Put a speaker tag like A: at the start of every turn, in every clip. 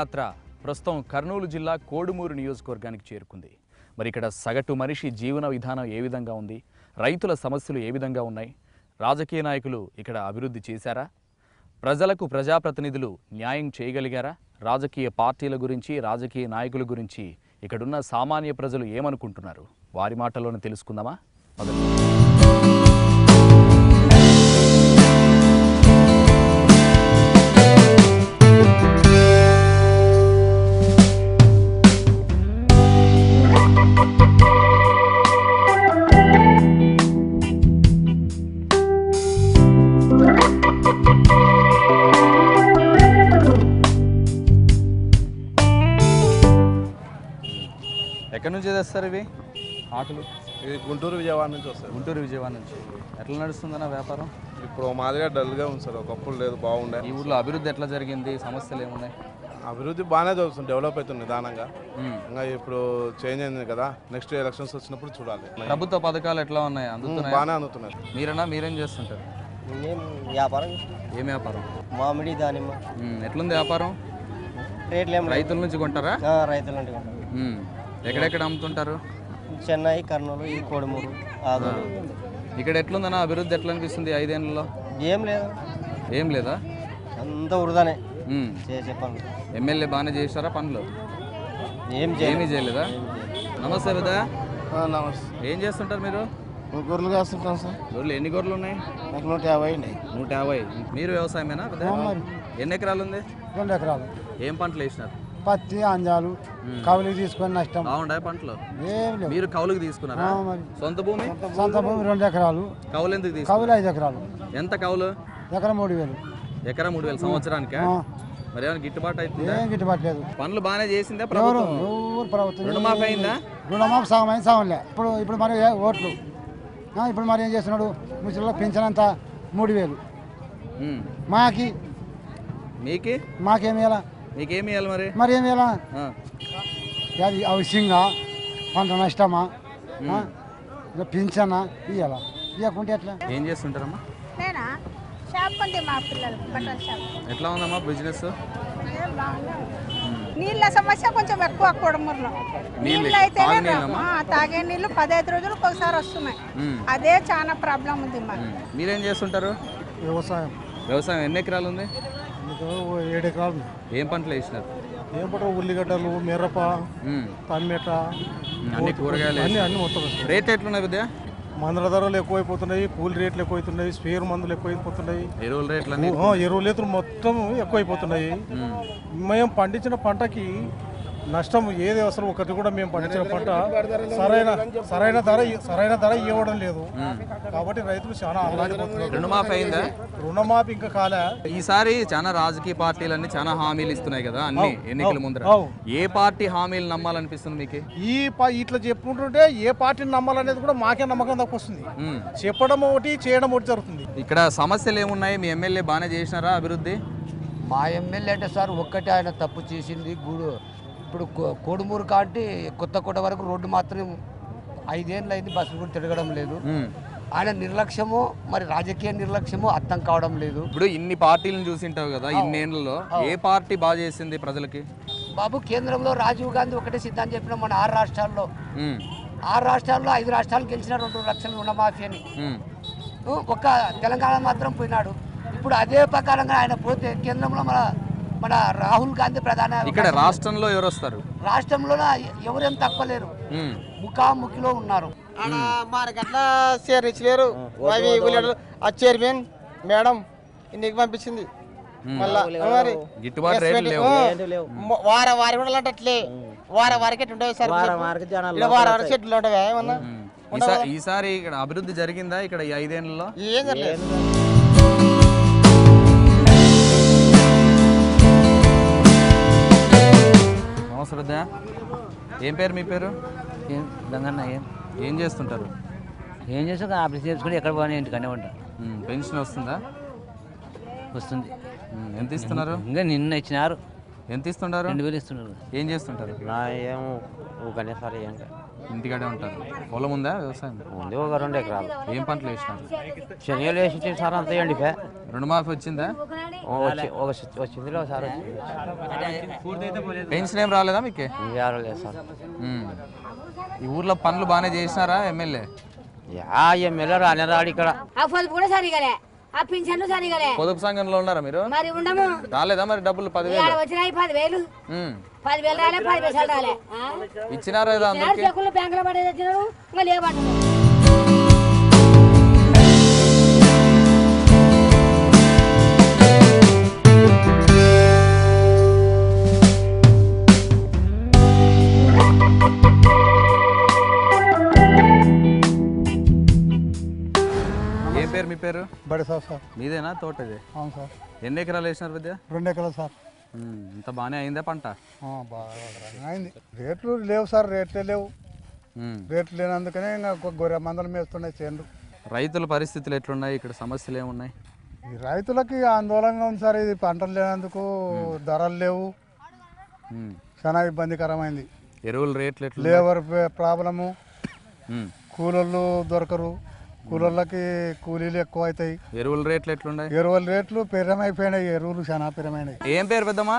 A: పాదయాత్ర ప్రస్తుతం కర్నూలు జిల్లా కోడుమూరు నియోజకవర్గానికి చేరుకుంది. మరి ఇక్కడ సగటు మనిషి జీవన విధానం ఏ విధంగా ఉంది, రైతుల సమస్యలు ఏ విధంగా ఉన్నాయి, రాజకీయ నాయకులు ఇక్కడ అభివృద్ధి చేశారా, ప్రజలకు ప్రజాప్రతినిధులు న్యాయం చేయగలిగారా, రాజకీయ పార్టీల గురించి రాజకీయ నాయకుల గురించి ఇక్కడున్న సామాన్య ప్రజలు ఏమనుకుంటున్నారు, వారి మాటల్లోనే తెలుసుకుందామా? ఎక్కడి నుంచి తెస్తారు ఇవి ఆటలు?
B: ఇది గుంటూరు విజయవాడ నుంచి వస్తుంది.
A: గుంటూరు విజయవాడ నుంచి. ఎట్లా నడుస్తుందన్న వ్యాపారం?
B: ఇప్పుడు మాదిరిగా డల్గా ఉంది సార్, ఒకప్పుడు లేదు, బాగుండే.
A: ఈ ఊళ్ళో అభివృద్ధి ఎట్లా జరిగింది, సమస్యలు ఏమున్నాయి?
B: అభివృద్ధి బాగానే జరుగుతుంది, డెవలప్ అవుతుంది నిదానంగా. ఇంకా ఇప్పుడు చేంజ్ అయింది కదా, నెక్స్ట్ ఎలక్షన్స్ వచ్చినప్పుడు చూడాలి.
A: ప్రభుత్వ పథకాలు ఎట్లా ఉన్నాయి, అందుతున్నాయి?
B: బాగానే అందుతున్నాయి.
A: మీరేం చేస్తుంటారు?
C: వ్యాపారం.
A: ఏం వ్యాపారం?
C: మామిడి, దానిమ్మ.
A: ఎట్లుంది వ్యాపారం?
C: రేట్లు
A: రైతుల నుంచి కొంటారా?
C: రైతుల నుండి కొంటారు.
A: ఎక్కడెక్కడ అమ్ముతుంటారు?
C: చెన్నై, కర్నూలు, ఇది కోడుమూరు, ఆదూరు.
A: ఇక్కడ ఎట్లుందన్న అభివృద్ధి? ఎట్లా అనిపిస్తుంది 5 ఏళ్ళలో? ఏం లేదా?
C: అంత వృధానే చేసే పనులు.
A: ఎమ్మెల్యే బాగానే చేశారా పనులు? ఏమీ చేయలేదా? నమస్తే బిడ్డ.
C: నమస్తే.
A: ఏం చేస్తుంటారు మీరు?
C: గొర్రెలు కాస్తుంటాం సార్.
A: గొర్రెలు ఎన్ని గొర్రెలు ఉన్నాయి?
C: నాకు 150 ఉన్నాయి.
A: 150. మీరు వ్యవసాయమేనా? ఎన్ని ఎకరాలు ఉంది?
C: 2 ఎకరాలు.
A: ఏం పంటలు వేసినారు?
C: పత్తి, అంజాలు. కౌలుకి తీసుకొని నష్టం.
A: బాగుండే పంటలు?
C: ఏం లేదు.
A: మీరు కౌలుకి తీసుకున్నారా? సొంత భూమి?
C: సొంత భూమి 2 ఎకరాలు.
A: కౌలు ఎందుకు తీసుకు?
C: కౌలు 5 ఎకరాలు.
A: ఎంత కౌలు?
C: ఎకరం 3000.
A: ఎకరం 3000 సంవత్సరానికి? మరి ఏమైనా గిట్టుబాటు అయితే?
C: ఏం గిట్టుబాటు లేదు.
A: పనులు బాగానే చేసిందా ప్రభుత్వం? రుణమాఫీ అయిందా?
C: రుణమాఫీ సగం అయింది, సగం లే. ఇప్పుడు మరి ఓట్లు ఇప్పుడు మరి ఏం చేస్తున్నాడు, ముసలిలో పింఛన్ అంతా 3000. మాకేమి ఎలా?
A: మీకేమి ఇవ్వాలి మరి?
C: మరి ఏమి ఎలా? అది హౌసింగా, పంట నష్టమా, పింఛనా ఇవ్వాలా? ఇవ్వకుంటే ఎట్లా?
A: ఏం చేస్తుంటారమ్మా?
D: నేనా షాప్ ఉంది, మా పిల్లలు బట్టల షాప్.
A: ఎట్లా ఉందమ్మా బిజినెస్?
D: నీళ్ళ సమస్య కొంచెం ఎక్కువ కోడుమూరులో. నీళ్ళు అయితే తాగే నీళ్ళు 15 రోజులకు ఒకసారి వస్తున్నాయి. అదే చాలా ప్రాబ్లం ఉంది మాకు.
A: మీరేం చేస్తుంటారు? వ్యవసాయం. ఎన్ని ఎకరాలు ఉంది?
C: 7 ఎకరాలు.
A: ఏం పంటలు వేసినారు?
C: ఏం పంట? ఉల్లిగడ్డలు, మిరప, టమాటా,
A: అన్ని కూరగాయలు.
C: అన్ని మొత్తం.
A: రేట్ ఎట్లున్నాయి బిడ్డ?
C: మందుల ధరలు ఎక్కువైపోతున్నాయి, కూలి రేట్లు ఎక్కువైతున్నాయి, స్పేర్ మందులు ఎక్కువైపోతున్నాయి,
A: ఎరువుల
C: రేట్లు మొత్తం ఎక్కువైపోతున్నాయి. మేము పండించిన పంటకి నష్టం ఏది అసలు ఒకటి కూడా మేము పండించిన పంట సరైన ధర ఇవ్వడం లేదు. కాబట్టి రైతులు చాలా ఆలోచిపోతున్నారు.
A: రుణమాఫీ అయిందా?
C: రుణమాఫీ ఇంకా కాలే.
A: ఈసారి చాలా రాజకీయ పార్టీలన్నీ చాలా హామీలు ఇస్తున్నాయి కదా అన్ని ఎన్నికల ముందర. ఏ పార్టీ హామీలు నమ్మాలనిపిస్తుంది మీకు?
C: ఇట్లా చెప్పుకుంటుంటే ఏ పార్టీని నమ్మాలనేది కూడా మాకే నమ్మకం తక్కువ వస్తుంది. చెప్పడం ఒకటి, చేయడం ఒకటి జరుగుతుంది.
A: ఇక్కడ సమస్యలు ఏమున్నాయి? మీ ఎమ్మెల్యే బాగానే చేసినారా అభివృద్ధి?
E: మా ఎమ్మెల్యే అంటే సార్ ఒక్కటే ఆయన తప్పు చేసింది. ఇప్పుడు కోడుమూరు కాంటి కొత్తకోట వరకు రోడ్డు మాత్రం 5 ఏళ్ళు అయింది, బస్సులు కూడా తిరగడం లేదు. ఆయన నిర్లక్ష్యము, మరి రాజకీయ నిర్లక్ష్యము అర్థం కావడం లేదు.
A: ఇప్పుడు ఇన్ని పార్టీలను చూసింటావు కదా, ఇన్నేళ్లలో ఏ పార్టీ బాగా చేసింది ప్రజలకి?
E: బాబు, కేంద్రంలో రాజీవ్ గాంధీ ఒకటే సిద్ధాంతం చెప్పిన మన 6 రాష్ట్రాల్లో 5 రాష్ట్రాలు గెలిచిన 2 లక్షల రుణమాఫీ అని. ఒక తెలంగాణ మాత్రం పోయినాడు. ఇప్పుడు అదే ప్రకారంగా ఆయన పోతే కేంద్రంలో మన రాహుల్ గాంధీ ప్రధాన.
A: ఇక్కడ రాష్ట్రంలో ఎవరు వస్తారు?
E: రాష్ట్రంలో ఎవరేం తక్కువ లేరు, ముఖాముఖిలో ఉన్నారు.
F: మార్కెట్లో షేర్ ఇచ్చలేరు. ఆ చైర్మన్ మేడం ఇంటికి పంపించింది. మళ్ళీ
A: గిట్టుబాటు రేట్లు లేవు.
F: వారి కూడా అట్లే వారికి ఉంటాయి సార్. వారి చెట్లు ఉంటాయి ఏమన్నా.
A: ఈసారి ఇక్కడ అభివృద్ధి జరిగిందా ఇక్కడ ఈ 5 ఏళ్లలో?
F: ఏం జరగలేదు.
A: నమస్తే. ఏం పేరు మీ పేరు?
G: గంగన్న.
A: ఏం చేస్తుంటారు?
G: ఏం చేస్తా, ఆఫీస్ చేసుకుని ఎక్కడ పోనీ ఇంటికనే ఉంటా.
A: పెన్షన్ వస్తుందా?
G: వస్తుంది.
A: ఎంత ఇస్తున్నారు?
G: ఇంకా నిన్న ఇచ్చినారు.
A: ఎంత ఇస్తుంటారు?
G: 2000 ఇస్తున్నారు.
A: ఏం చేస్తుంటారు?
H: నా ఏం ఊకనే సార్ ఏం
A: ఇంటికాడే ఉంటారు. పొలం ఉందా? వ్యవసాయం
H: ఉంది, ఒక 2 ఎకరాలు.
A: ఏం పంటలు వేసినారు?
H: శనిగలు వేసి సార్ అంతా ఎండిపే.
A: రుణమాఫీ వచ్చిందా?
H: వచ్చింది సార్.
A: పెన్షన్ ఏం రాలేదా మీకు?
H: ఎవరు లేదు సార్.
A: ఈ ఊర్లో పనులు బాగానే చేసినారా ఎమ్మెల్యే?
H: ఎమ్మెల్యే రానే రాడు ఇక్కడ.
I: ఆ పొదుపు కూడా సరిగలే, ఆ పింఛన్లు సరిగలే.
A: పొదుపు సంఘంలో ఉన్నారా మీరు?
I: మరి ఉండము.
A: రాలేదా మరి డబ్బులు? 10,000
I: వచ్చినాయి. 10,000 10,000 రాలే, 10 పైసలు రాలే.
A: ఇచ్చినారా? అందరికి
I: చెక్కులు బ్యాంకులో పడేది వచ్చినారు, ఇంకా లేవంటున్నారు.
A: ఏం పేరు మీ పేరు?
C: బడి సార్.
A: మీదేనా తోట ఇది?
C: అవును సార్.
A: ఎన్ని ఎకరాలు వేసినారు విద్య?
C: 2 ఎకరాలు సార్.
A: ఇంత బాగానే అయిందా పంట?
C: బాగా అయింది. రేట్లు లేవు సార్, రేట్లే లేవు. రేట్లు లేనందుకనే ఇంకా గొర్రె మందలు మేస్తున్నాయి చేనులు.
A: రైతుల పరిస్థితులు ఎట్లున్నాయి? ఇక్కడ సమస్యలు ఏమున్నాయి?
C: ఈ రైతులకి ఆందోళనగా ఉంది సార్. ఇది పంటలు లేనందుకు ధరలు లేవు, చాలా ఇబ్బందికరమైంది.
A: ఎరువుల రేట్లు ఎట్లా?
C: లేబర్ ప్రాబ్లము, కూలోళ్ళు దొరకరు, కూలోళ్ళకి కూలీలు ఎక్కువ అవుతాయి.
A: ఎరువుల రేట్లు ఎట్లున్నాయి?
C: ఎరువుల రేట్లు పెరమైపోయినాయి, ఎరువులు చాలా పెరమైనాయి.
A: ఏం పేరు పెద్దమ్మా?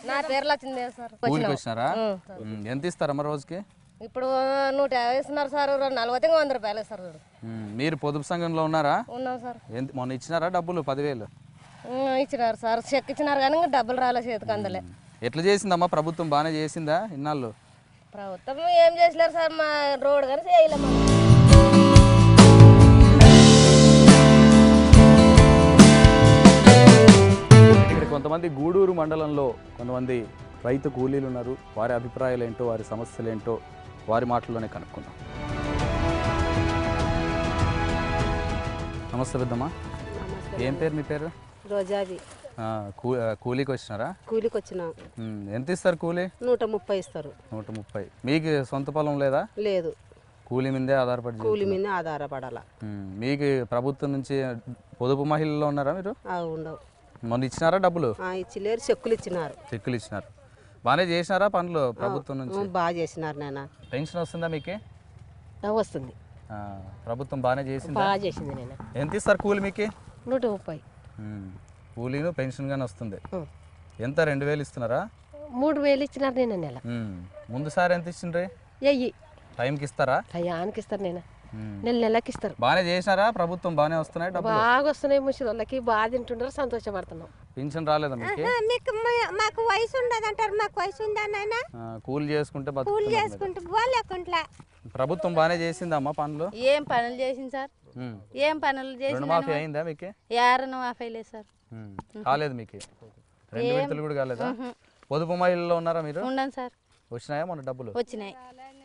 I: నా పేరు లక్ష్మీ సార్.
A: కూలికి వచ్చినారా? ఎంత ఇస్తారమ్మా రోజుకి?
I: ఇప్పుడు 150 ఇస్తున్నారు సార్. 40 100 రూపాయలు సార్.
A: మీరు పొదుపు సంఘంలో ఉన్నారా?
I: ఉన్నాం సార్.
A: మొన్న ఇచ్చినారా డబ్బులు? 10,000
I: ఇచ్చినారు సార్. చెక్ ఇచ్చినారు కానీ ఇంకా డబ్బులు రాలే, చేతికి అందలే.
A: ఎట్లా చేసిందమ్మా ప్రభుత్వం? బాగానే చేసిందా ఇన్నాళ్ళు?
I: ప్రభుత్వం ఏం చేసలేరు సార్, మా రోడ్ కానీ చేయలేము.
A: ఇక్కడ కొంతమంది గూడూరు మండలంలో కొంతమంది రైతు కూలీలు ఉన్నారు. వారి అభిప్రాయాలు ఏంటో, వారి సమస్యలు ఏంటో వారి మాటల్లోనే కనుక్కుందాం. నమస్తే పెద్దమ్మా. ఏం పేరు మీ పేరు?
J: రోజావి.
A: కూలీకి వచ్చినారా?
J: కూలికి వచ్చినాం.
A: ఎంత ఇస్తారు కూలీ?
J: 130 ఇస్తారు.
A: 130. మీకు సొంత పొలం లేదా?
J: లేదు,
A: కూలీ మీదే ఆధారపడి?
J: కూలి మీద ఆధారపడాల.
A: మీకు ప్రభుత్వం నుంచి పొదుపు మహిళల్లో ఉన్నారా మీరు?
J: ఉండవు.
A: మొన్న ఇచ్చినారా డబ్బులు?
J: ఇచ్చిలేరు, చెక్కులు ఇచ్చినారు.
A: చెక్కులు ఇచ్చినారు. బాగానే చేసినారా పనులు ప్రభుత్వం నుంచి?
J: బాగా చేసినారు నాన్న.
A: పెన్షన్ వస్తుందా మీకు?
J: వస్తుంది.
A: ప్రభుత్వం బాగానే చేసింది.
J: బాగా చేసింది నేను.
A: ఎంత ఇస్తారు కూలి మీకు?
J: 130.
A: కూలీను పెన్షన్ గానీ వస్తుంది. ఎంత? 2,000 ఇస్తున్నారా?
J: 3,000 ఇచ్చినారు నేను నెల.
A: ముందుసారి ఎంత ఇచ్చిండ్రే? టైంకి ఇస్తారా?
J: టయానికి ఇస్తారు నేను. నెలకి ఇస్తారు.
A: బాగానే చేసినారా? ప్రభుత్వం బాగానే వస్తున్నాయి డబ్బులు?
J: బాగా వస్తున్నాయి. ముసలి బాగా తింటున్నారు, సంతోషపడుతున్నాం.
A: పెన్షన్ రాలేదా మీకు?
D: మాకు వయసు ఉండదు అంటారు. మాకు వయసు ఉందా నాయన?
A: కూలి చేసుకుంటే
D: కూలి చేసుకుంటే లేకుంటే.
A: ప్రభుత్వం బాగానే చేసిందమ్మా పనులు?
I: ఏం పనులు చేసింది సార్? ఏం పనులు చేసింది?
A: రుణమాఫీ అయిందా మీకు?
I: రుణమాఫీ లేదు సార్.
A: కాలేదు మీకు? 2 విడతలు కూడా కాలేదా? పొదుపు మహిళల్లో ఉన్నారా మీరు?
I: ఉండను సార్.
A: వచ్చినాయా మొన్న డబ్బులు?
I: వచ్చినాయి.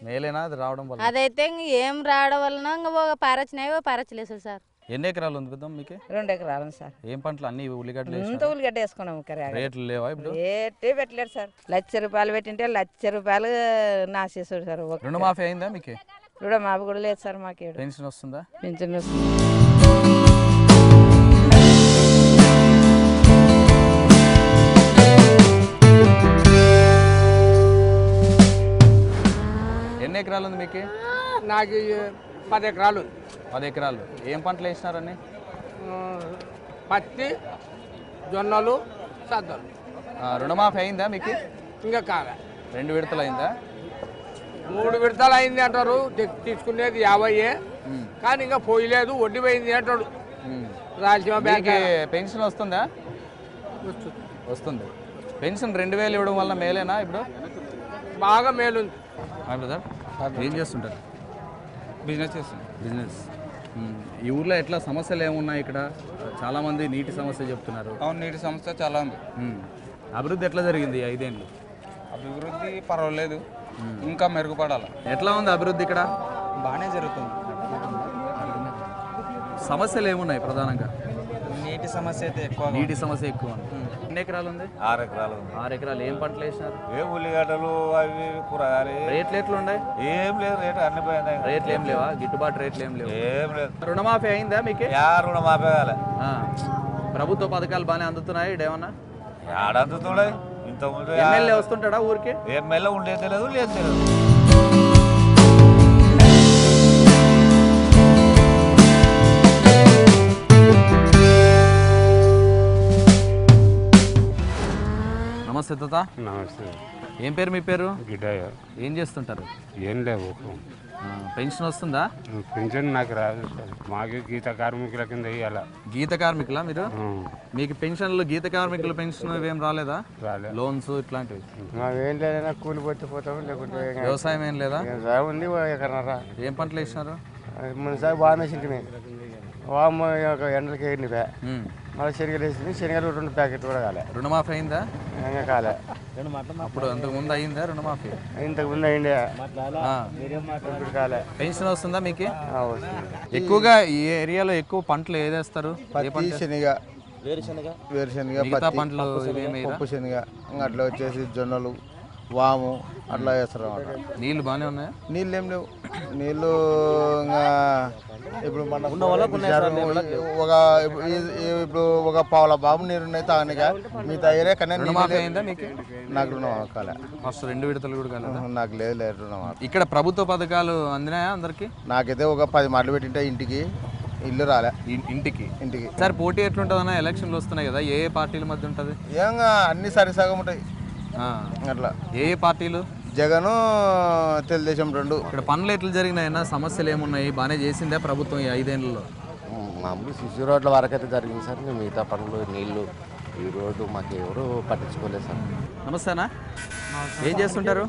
A: మేలేనా అది రావడం వల్ల?
I: అదైతే ఏం రావడం వలన ఒక పారొచ్చినాయి, పారొచ్చలేదు సార్.
A: ఎన్ని ఎకరాలు ఉంది పెద్దాం మీకు?
K: 2 ఎకరాలు సార్.
A: ఏం పంటలు? అన్ని ఉల్లిగడ్డలు?
K: ఇంత ఉల్లిగడ్డ వేసుకున్నాము.
A: రేట్లు లేవా ఇప్పుడు?
K: రేటే పెట్టలేరు సార్. 1,00,000 రూపాయలు పెట్టింటే 1,00,000 రూపాయలు నాశేసాడు సార్.
A: రుణమాఫీ అయిందా మీకు?
K: రుణమాఫీ కూడా లేదు సార్ మాకు.
A: పెన్షన్ వస్తుందా?
K: పెన్షన్ వస్తుంది.
A: ఎన్ని ఎకరాలు ఉంది మీకు?
F: నాకు 10 ఎకరాలు.
A: 10 ఎకరాలు. ఏం పంటలు వేసినారని?
F: పత్తి, జొన్నలు, సద్దలు.
A: రుణమాఫీ అయిందా మీకు?
F: ఇంకా కాలే.
A: 2 విడతలు అయిందా?
F: 3 విడతలు అయింది అంటారు. తీసుకునేది 50, కానీ ఇంకా పోయలేదు, వడ్డీ పోయింది అంటాడు. రాయలసీమ బ్యాంక్.
A: పెన్షన్ వస్తుందా? వస్తుంది. పెన్షన్ 2,000 ఇవ్వడం వల్ల మేలేనా ఇప్పుడు?
F: బాగా మేలుంది.
A: బ్రదర్ ఏం చేస్తుంటారు?
L: బిజినెస్ చేస్తాం.
A: బిజినెస్. ఈ ఊర్లో ఎట్లా సమస్యలు ఏమున్నాయి? ఇక్కడ చాలామంది నీటి సమస్య చెప్తున్నారు.
L: అవును, నీటి సమస్య చాలా ఉంది.
A: అభివృద్ధి ఎట్లా జరిగింది 5 ఏళ్ళు?
L: అభివృద్ధి పర్వాలేదు, ఇంకా మెరుగుపడాలి.
A: ఎట్లా ఉంది అభివృద్ధి ఇక్కడ?
L: బాగానే జరుగుతుంది.
A: సమస్యలు ఏమున్నాయి ప్రధానంగా?
L: నీటి సమస్య అయితే ఎక్కువ.
A: నీటి సమస్య ఎక్కువ. ఎన్ని ఎకరాలు ఉంది?
H: 6 ఎకరాలు.
A: 6 ఎకరాలు. ఏం పంటలు వేసినారు?
H: ఉల్లిగడ్డలు, అవి కూరగాయలు.
A: రేట్లు ఎట్లు ఉన్నాయి?
H: ఏం లేదు, రేటు అన్ని పోయింది.
A: రేట్లు ఏం లేవా? గిట్టుబాటు రేట్లు ఏం లేవు?
H: ఏం లేదు.
A: రుణమాఫీ అయిందా మీకు?
H: రుణమాఫీ కాలే.
A: ప్రభుత్వ పథకాలు బాగానే అందుతున్నాయి ఏమన్నా?
H: ఏడందుతున్నాయి. ఇంతకుముందు
A: ఎమ్మెల్యే వస్తుంటాడా ఊరికి?
H: ఎమ్మెల్యే ఉండేది తెలియదు, లేదు తెలియదు.
A: నమస్తే తాత.
M: నమస్తే.
A: ఏం పేరు మీ పేరు?
M: గిడ్డయ్య.
A: ఏం చేస్తుంటారు?
M: ఏం లేవు.
A: పెన్షన్ వస్తుందా?
M: పెన్షన్ నాకు రాదు సార్. మాకు గీత కార్మికుల కింద ఇవ్వాల.
A: గీత కార్మికులా మీరు? మీకు పెన్షన్లు గీత కార్మికుల పెన్షన్ ఇవేం రాలేదా?
M: రాలేదు.
A: లోన్స్ ఇట్లాంటివి
M: మాకేం లేదైనా కూలి పోతే పోతాము, లేకుంటే
A: వ్యవసాయం ఏం లేదా?
M: ఉంది ఎకరన్నర.
A: ఏం పంటలు వేసినారు?
M: ముందుసారి బాగా వేసింటివి. వాము ఎండలకి ఎగిరినివే. మళ్ళీ శనగలు వేసింది. శనగలు 2 ప్యాకెట్లు కూడా కాలే.
A: రుణమాఫీ అయిందా?
M: ఇంకా కాలే.
A: అప్పుడు అంతకుముందు అయిందా రుణమాఫీ?
M: ఇంతకుముందు అయిందే, ఇప్పుడు కాలే.
A: పెన్షన్ వస్తుందా మీకు? ఎక్కువగా ఈ ఏరియాలో ఎక్కువ పంటలు ఏదేస్తారు?
N: శనగ, వేరుశనగ,
A: మిగతా పంటలు
N: పప్పు శనగ, ఇంకా అట్లా వచ్చేసి జొన్నలు, వాము అట్లా వేస్తారు అన్నమాట.
A: నీళ్ళు బాగానే ఉన్నాయా?
N: నీళ్ళు ఏం లేవు. నీళ్ళు ఇంకా ఇప్పుడు మన ఇప్పుడు ఒక పావుల బాబు నీరు ఉన్నాయి తాగనిగా. మిగతా ఏరియా కన్నా నాకు రుణం కాలే.
A: ఫస్ట్ 2 విడతలు కూడా కాలేదా?
N: నాకు లేదు రుణం.
A: ఇక్కడ ప్రభుత్వ పథకాలు అందినాయా అందరికి?
N: నాకైతే ఒక 10 మాటలు పెట్టింటే ఇంటికి ఇల్లు రాలే.
A: ఇంటికి సార్ పోటీ ఎట్లుంటుందన్నా? ఎలక్షన్లు వస్తున్నాయి కదా, ఏ పార్టీల మధ్య ఉంటుంది?
N: ఏంగా అన్ని సరిసగం ఉంటాయి అట్లా.
A: ఏ పార్టీలు?
N: జగను, తెలుగుదేశం 2.
A: ఇక్కడ పనులు ఎట్లా జరిగినాయన్నా? సమస్యలు ఏమున్నాయి? బాగానే చేసిందే ప్రభుత్వం ఈ 5 ఏళ్ళలో?
O: మామూలు సిసి రోడ్ల వరకైతే జరిగింది సార్. మిగతా పనులు, నీళ్లు, ఈ రోడ్డు మాకు ఎవరు పట్టించుకోలేదు సార్.
A: నమస్తేనా. ఏం చేస్తుంటారు?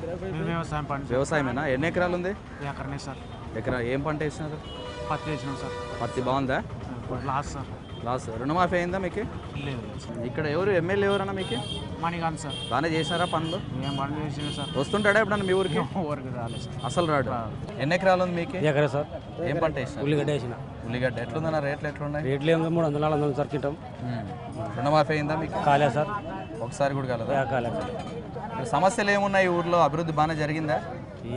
A: వ్యవసాయమేనా? ఎన్ని ఎకరాలు ఉంది?
P: ఎకరనే సార్.
A: ఎకరా ఏం పంట వేసినారు?
P: పత్తి వేసినాం సార్.
A: పత్తి బాగుందా?
P: Loss sir.
A: లాస్. రుణమాఫీ అయిందా మీకు?
P: లేదు.
A: ఇక్కడ ఎవరు ఎమ్మెల్యే ఎవరన్నా మీకు?
P: మణికాంత్ సార్.
A: బాగానే చేసినారా పనులు?
P: ఏం పనులు చేసినా సార్.
A: వస్తుంటాడా ఎప్పుడన్నా మీ ఊరికి?
P: ఊరికి రాలేదు సార్.
A: అసలు రాడు. ఎన్ని ఎకరాలు ఉంది మీకు?
Q: ఎకరా సార్.
A: ఏం పంట వేసిన?
Q: ఉల్లిగడ్డ వేసిన.
A: ఉల్లిగడ్డ ఎట్లుందన్నా? రేట్లు ఎట్లున్నాయి?
Q: రేట్లు ఏమో 300-400 సార్ కింటాం.
A: రుణమాఫీ అయిందా మీకు?
Q: కాలే సార్.
A: ఒకసారి కూడా కాలేదా?
Q: కాలే.
A: సమస్యలు ఏమున్నాయి ఊర్లో? అభివృద్ధి బాగానే జరిగిందా?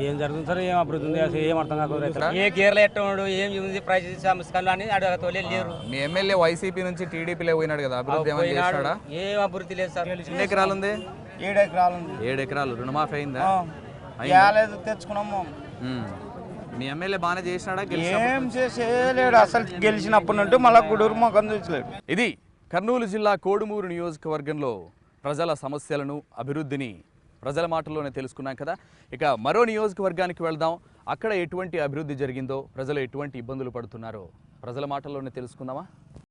Q: ఏం జరుగుతుంది సార్? ఏం అభివృద్ధి ఉంది? ఏం అర్థం కాదు.
G: ఏ గేర్లు ఎట్టడు, ఏం ఉంది ప్రైజ్ సమస్యలు అని అడగతోలే లేరు.
A: మీ ఎమ్మెల్యే వైసీపీ నుంచి టీడీపీలో పోయినాడు కదా, అభివృద్ధి ఏమైనా చేశాడా?
G: ఏం అభివృద్ధి లేదు సార్.
A: ఎన్ని ఎకరాలు ఉంది?
L: 7 ఎకరాలు ఉంది.
A: 7 ఎకరాలు. రుణమాఫీ అయిందా?
L: లేదు, తెచ్చుకున్నాము.
A: మీ ఎమ్మెల్యే బాగానే చేసినాడా?
L: ఏం చేయలేడు అసలు. గెలిచినప్పటి నుండి మళ్ళీ గుడూరు మొఖం చూసలేడు.
A: ఇది కర్నూలు జిల్లా కోడుమూరు నియోజకవర్గంలో ప్రజల సమస్యలను, అభివృద్ధిని ప్రజల మాటల్లోనే తెలుసుకున్నాం కదా. ఇక మరో నియోజకవర్గానికి వెళ్దాం. అక్కడ ఎటువంటి అభివృద్ధి జరిగిందో, ప్రజలు ఎటువంటి ఇబ్బందులు పడుతున్నారో ప్రజల మాటల్లోనే తెలుసుకుందామా?